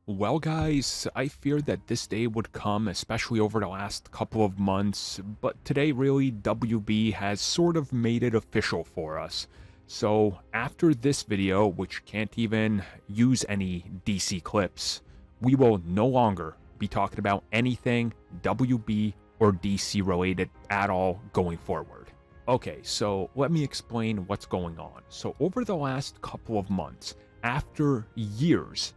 Well, guys, I feared that this day would come, especially over the last couple of months, but today, really, WB has sort of made it official for us. So, after this video, which can't even use any DC clips, we will no longer be talking about anything WB or DC related at all going forward. Okay, so let me explain what's going on. So, over the last couple of months, after years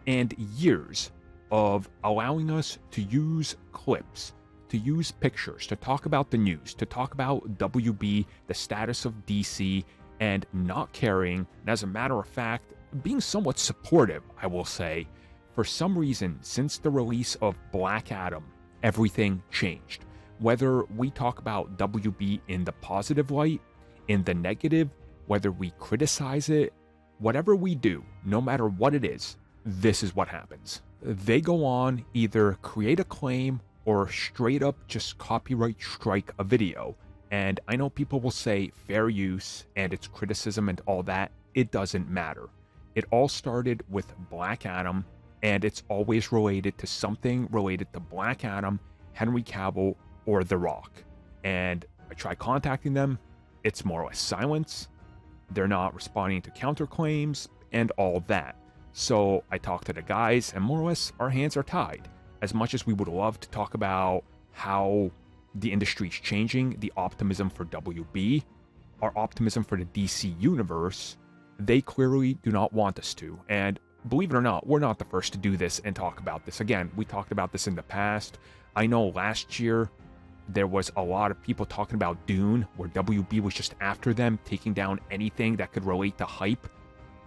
and years of allowing us to use clips, to use pictures, to talk about the news, to talk about WB, the status of DC, and not caring, and as a matter of fact, being somewhat supportive, I will say, for some reason, since the release of Black Adam, everything changed. Whether we talk about WB in the positive light, in the negative, whether we criticize it, whatever we do, no matter what it is, this is what happens. They go on, either create a claim or straight up just copyright strike a video. And I know people will say fair use and it's criticism and all that. It doesn't matter. It all started with Black Adam, and it's always related to something related to Black Adam, Henry Cavill, or The Rock. And I try contacting them. It's more or less silence. They're not responding to counterclaims and all that. So I talked to the guys, and more or less our hands are tied. As much as we would love to talk about how the industry is changing, the optimism for WB, our optimism for the DC universe, they clearly do not want us to. And believe it or not, we're not the first to do this and talk about this. Again, we talked about this in the past. I know last year there was a lot of people talking about Dune, where WB was just after them, taking down anything that could relate to hype.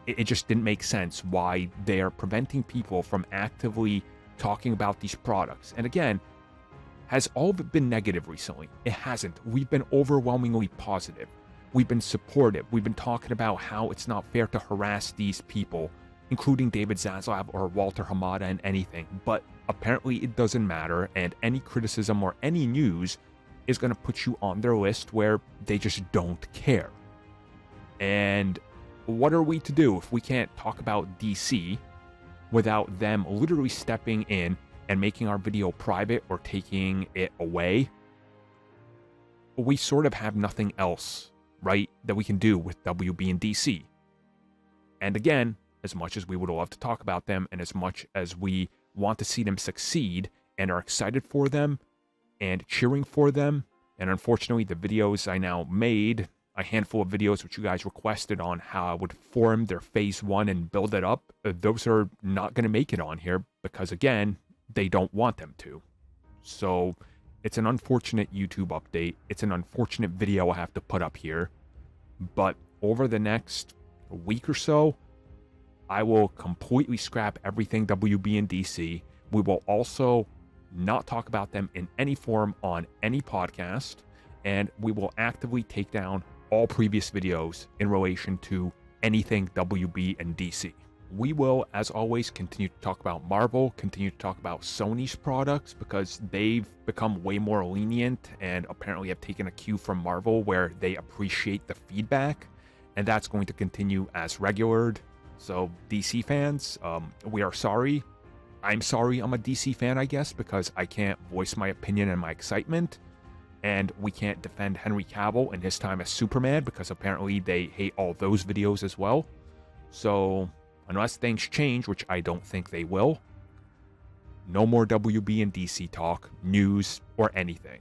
It just didn't make sense why they're preventing people from actively talking about these products. And again, has all of it been negative recently? It hasn't. We've been overwhelmingly positive. We've been supportive. We've been talking about how it's not fair to harass these people, including David Zaslav or Walter Hamada and anything. But apparently it doesn't matter, and any criticism or any news is going to put you on their list where they just don't care. And what are we to do if we can't talk about DC without them literally stepping in and making our video private or taking it away? We sort of have nothing else, right, that we can do with WB and DC. And again, as much as we would love to talk about them, and as much as we want to see them succeed and are excited for them and cheering for them, and unfortunately the videos I now made, a handful of videos which you guys requested on how I would form their phase one and build it up, those are not going to make it on here because, again, they don't want them to. So it's an unfortunate YouTube update. It's an unfortunate video I have to put up here. But over the next week or so, I will completely scrap everything WB and DC. We will also not talk about them in any form on any podcast, and we will actively take down all previous videos in relation to anything WB and DC. We will, as always, continue to talk about Marvel, continue to talk about Sony's products, because they've become way more lenient and apparently have taken a cue from Marvel where they appreciate the feedback, and that's going to continue as regular. So DC fans, we are sorry. I'm sorry I'm a DC fan, I guess, because I can't voice my opinion and my excitement. And we can't defend Henry Cavill in his time as Superman because apparently they hate all those videos as well. So unless things change, which I don't think they will, no more WB and DC talk, news, or anything.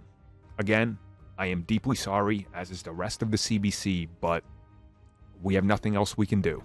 Again, I am deeply sorry, as is the rest of the CBC, but we have nothing else we can do.